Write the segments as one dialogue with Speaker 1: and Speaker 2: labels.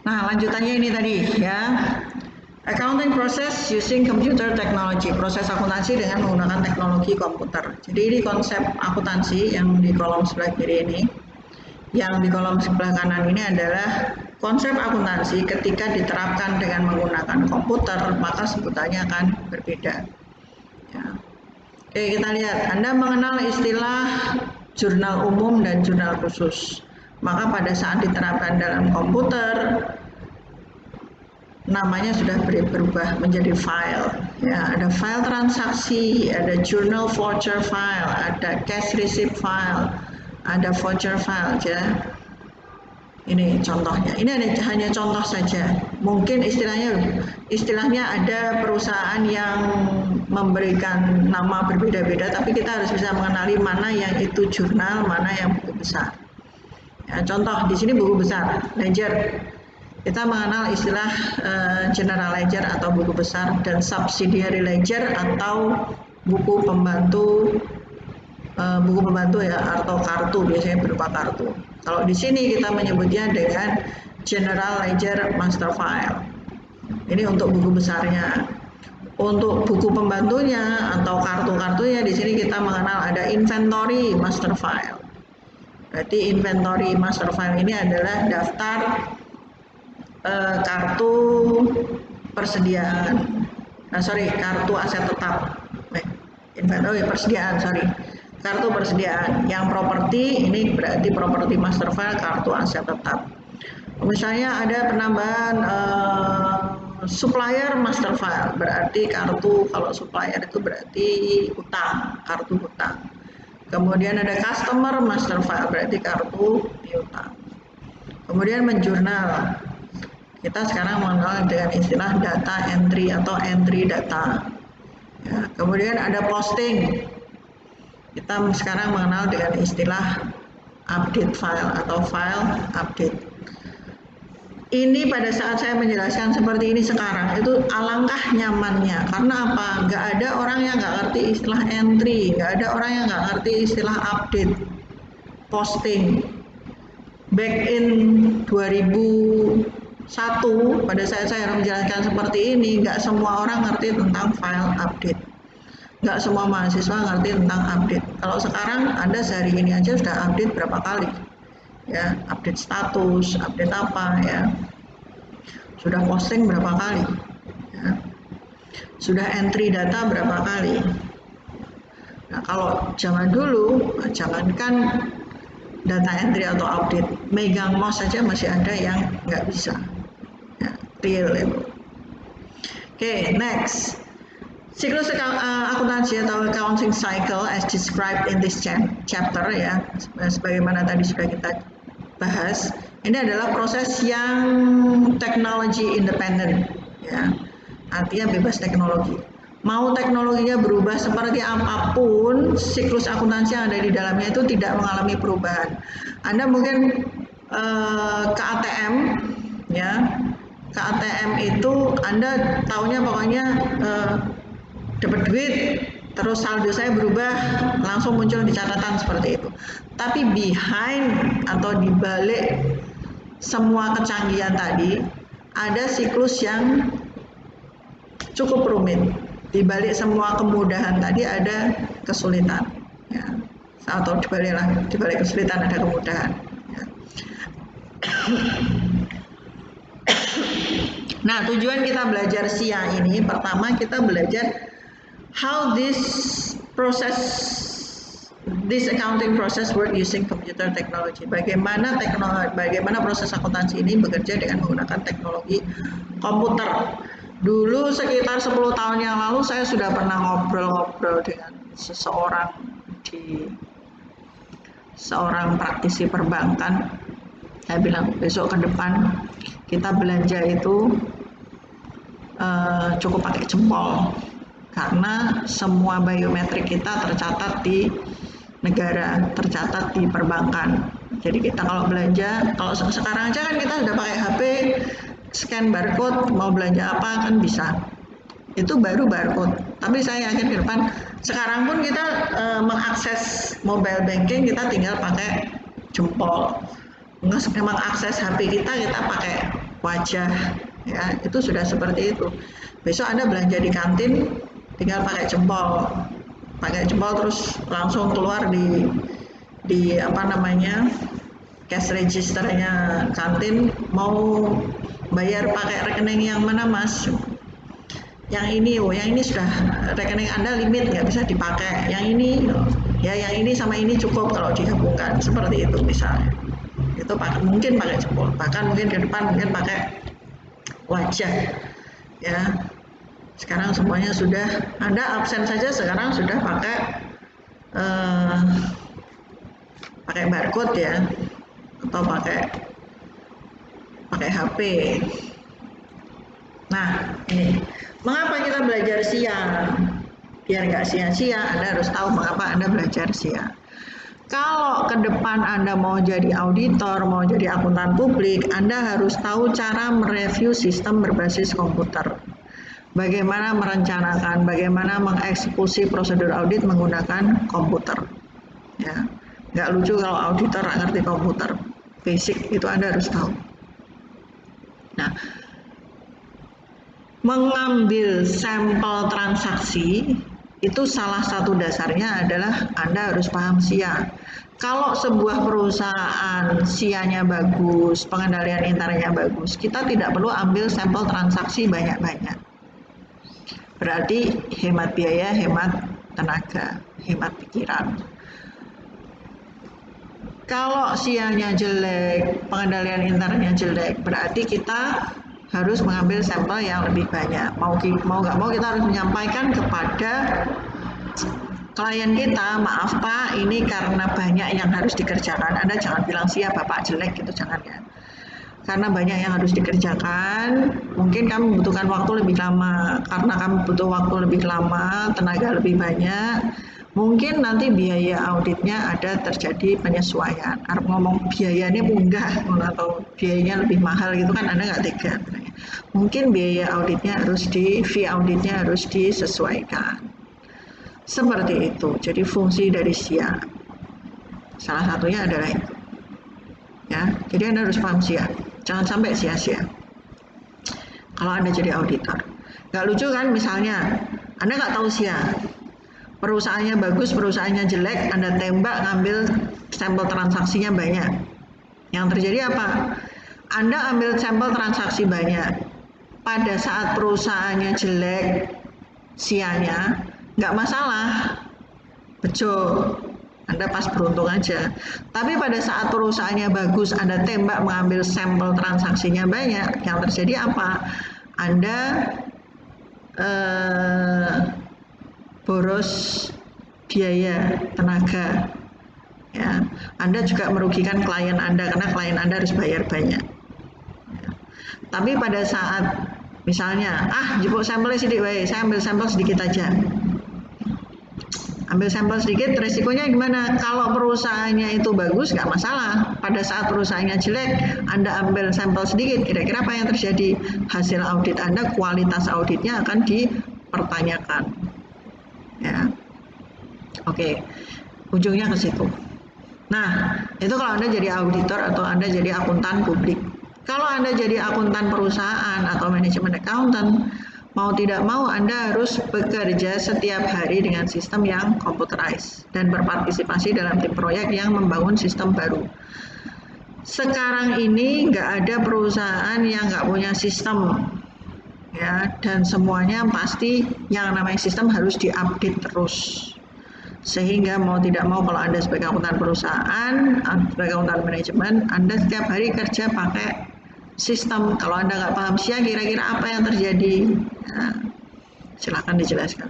Speaker 1: Nah, lanjutannya ini tadi ya. Accounting process using computer technology, proses akuntansi dengan menggunakan teknologi komputer. Jadi ini konsep akuntansi yang di kolom sebelah kiri ini. Yang di kolom sebelah kanan ini adalah konsep akuntansi ketika diterapkan dengan menggunakan komputer, maka sebutannya akan berbeda. Ya. Oke, kita lihat. Anda mengenal istilah jurnal umum dan jurnal khusus. Maka pada saat diterapkan dalam komputer, namanya sudah berubah menjadi file. Ya, ada file transaksi, ada journal voucher file, ada cash receipt file, ada voucher file. Ya. Ini contohnya. Ini hanya contoh saja. Mungkin istilahnya ada perusahaan yang memberikan nama berbeda-beda, tapi kita harus bisa mengenali mana yang itu jurnal, mana yang buku besar. Ya, contoh di sini buku besar, ledger. Kita mengenal istilah general ledger atau buku besar dan subsidiary ledger atau buku pembantu ya, atau kartu, biasanya berupa kartu. Kalau di sini kita menyebutnya dengan general ledger master file. Ini untuk buku besarnya. Untuk buku pembantunya atau kartu-kartunya di sini kita mengenal ada inventory master file. Berarti inventory master file ini adalah daftar kartu persediaan, kartu aset tetap, inventory persediaan, kartu persediaan. Yang properti ini berarti property master file, kartu aset tetap. Misalnya ada penambahan supplier master file, berarti kartu, kalau supplier itu berarti utang, kartu utang. Kemudian ada customer master file, berarti kartu piutang. Kemudian menjurnal. Kita sekarang mengenal dengan istilah data entry atau entry data. Ya, kemudian ada posting. Kita sekarang mengenal dengan istilah update file atau file update. Ini pada saat saya menjelaskan seperti ini sekarang, itu alangkah nyamannya. Karena apa? Nggak ada orang yang nggak ngerti istilah entry, nggak ada orang yang nggak ngerti istilah update, posting. Back in 2001, pada saat saya menjelaskan seperti ini, nggak semua orang ngerti tentang file update. Nggak semua mahasiswa ngerti tentang update. Kalau sekarang Anda sehari ini aja sudah update berapa kali? Ya, update status, update apa ya? Sudah posting berapa kali? Ya. Sudah entry data berapa kali? Nah, kalau zaman dulu, jangankan data entry atau update, megang mouse saja masih ada yang nggak bisa. Ya, real itu. Oke, next. Siklus akuntansi atau accounting cycle as described in this chapter ya, sebagaimana tadi sudah kita bahas, ini adalah proses yang technology independent ya, artinya bebas teknologi. Mau teknologinya berubah seperti apapun, siklus akuntansi yang ada di dalamnya itu tidak mengalami perubahan. Anda mungkin ke ATM ya, ke ATM itu Anda taunya pokoknya dapat duit, terus saldo saya berubah, langsung muncul di catatan seperti itu. Tapi behind atau di balik semua kecanggihan tadi, ada siklus yang cukup rumit. Di balik semua kemudahan tadi ada kesulitan. Ya. Atau di balik kesulitan ada kemudahan. Ya. Nah, tujuan kita belajar siang ini, pertama kita belajar how this accounting process work using computer technology. Bagaimana proses akuntansi ini bekerja dengan menggunakan teknologi komputer. Dulu sekitar 10 tahun yang lalu saya sudah pernah ngobrol-ngobrol dengan seorang praktisi perbankan. Saya bilang besok ke depan kita belanja itu cukup pakai jempol. Karena semua biometrik kita tercatat di negara, tercatat di perbankan. Jadi kita kalau belanja, kalau sekarang aja kan kita sudah pakai HP, scan barcode, mau belanja apa kan bisa. Itu baru barcode. Tapi saya yakin ke depan, sekarang pun kita mengakses mobile banking, kita tinggal pakai jempol. Mengakses HP kita pakai wajah, ya itu sudah seperti itu. Besok Anda belanja di kantin, tinggal pakai jempol terus langsung keluar di apa namanya cash registernya kantin, mau bayar pakai rekening yang mana Mas? Yang ini sudah rekening Anda limit nggak bisa dipakai, yang ini ya yang ini sama ini cukup kalau digabungkan, seperti itu misalnya. Itu mungkin pakai jempol, bahkan mungkin ke depan mungkin pakai wajah, ya. Sekarang semuanya sudah, Anda absen saja sekarang sudah pakai barcode ya, atau pakai HP. Nah, ini mengapa kita belajar SIA? Biar nggak sia-sia, Anda harus tahu mengapa Anda belajar SIA. Kalau ke depan Anda mau jadi auditor, mau jadi akuntan publik, Anda harus tahu cara mereview sistem berbasis komputer. Bagaimana merencanakan, bagaimana mengeksekusi prosedur audit menggunakan komputer. Ya, nggak lucu kalau auditor nggak ngerti komputer. Basic itu Anda harus tahu. Nah, mengambil sampel transaksi itu salah satu dasarnya adalah Anda harus paham SIA. Kalau sebuah perusahaan SIA-nya bagus, pengendalian internnya bagus, kita tidak perlu ambil sampel transaksi banyak-banyak. Berarti hemat biaya, hemat tenaga, hemat pikiran. Kalau SIA-nya jelek, pengendalian internnya jelek, berarti kita harus mengambil sampel yang lebih banyak. Mau nggak mau kita harus menyampaikan kepada klien kita, maaf Pak, ini karena banyak yang harus dikerjakan. Anda jangan bilang SIA Bapak jelek gitu, jangan ya. Karena banyak yang harus dikerjakan, mungkin kamu membutuhkan waktu lebih lama. Karena kamu butuh waktu lebih lama, tenaga lebih banyak, mungkin nanti biaya auditnya ada terjadi penyesuaian. Arab ngomong biayanya munggah atau biayanya lebih mahal gitu kan Anda nggak tega. Mungkin biaya auditnya fee auditnya harus disesuaikan. Seperti itu. Jadi fungsi dari SIA salah satunya adalah itu. Ya, jadi Anda harus paham SIA. Jangan sampai sia-sia. Kalau Anda jadi auditor, nggak lucu kan? Misalnya Anda nggak tahu SIA, perusahaannya bagus, perusahaannya jelek, Anda tembak ngambil sampel transaksinya banyak. Yang terjadi apa? Anda ambil sampel transaksi banyak. Pada saat perusahaannya jelek, SIA-nya nggak masalah, bejo. Anda pas beruntung aja. Tapi pada saat perusahaannya bagus, Anda tembak mengambil sampel transaksinya banyak, yang terjadi apa? Anda boros biaya, tenaga. Ya, Anda juga merugikan klien Anda karena klien Anda harus bayar banyak. Ya. Tapi pada saat misalnya, jemput sampelnya sedikit, saya ambil sampel sedikit aja. Ambil sampel sedikit, resikonya gimana? Kalau perusahaannya itu bagus, nggak masalah. Pada saat perusahaannya jelek, Anda ambil sampel sedikit, kira-kira apa yang terjadi? Hasil audit Anda, kualitas auditnya akan dipertanyakan. Ya, oke, ujungnya ke situ. Nah, itu kalau Anda jadi auditor atau Anda jadi akuntan publik. Kalau Anda jadi akuntan perusahaan atau manajemen accountant, mau tidak mau Anda harus bekerja setiap hari dengan sistem yang computerized dan berpartisipasi dalam tim proyek yang membangun sistem baru. Sekarang ini nggak ada perusahaan yang nggak punya sistem, ya, dan semuanya pasti yang namanya sistem harus diupdate terus. Sehingga mau tidak mau kalau Anda sebagai akuntan perusahaan, sebagai akuntan manajemen, Anda setiap hari kerja pakai sistem. Kalau Anda nggak paham SIA, kira-kira apa yang terjadi? Nah, silakan dijelaskan.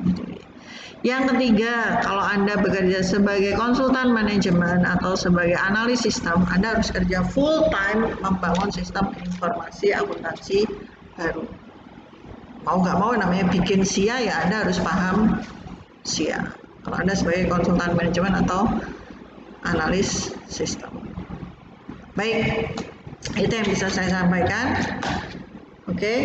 Speaker 1: Yang ketiga, kalau Anda bekerja sebagai konsultan manajemen atau sebagai analis sistem, Anda harus kerja full time membangun sistem informasi akuntansi baru. Mau nggak mau namanya bikin SIA, ya Anda harus paham SIA. Kalau Anda sebagai konsultan manajemen atau analis sistem. Baik, itu yang bisa saya sampaikan. Oke.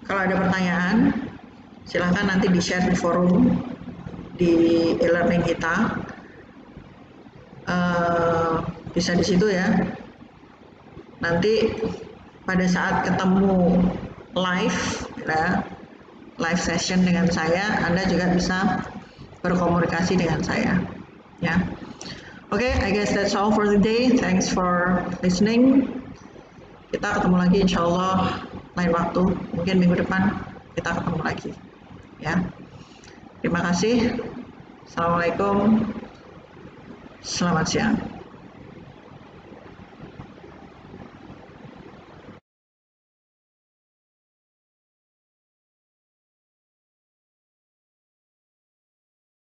Speaker 1: Kalau ada pertanyaan, silahkan nanti di-share di forum di e-learning kita. Bisa di situ ya. nanti pada saat ketemu live, ya, live session dengan saya, Anda juga bisa berkomunikasi dengan saya. Ya, oke, I guess that's all for today. Thanks for listening. Kita ketemu lagi insya Allah lain waktu, mungkin minggu depan kita ketemu lagi. Ya, terima kasih. Assalamualaikum. Selamat siang.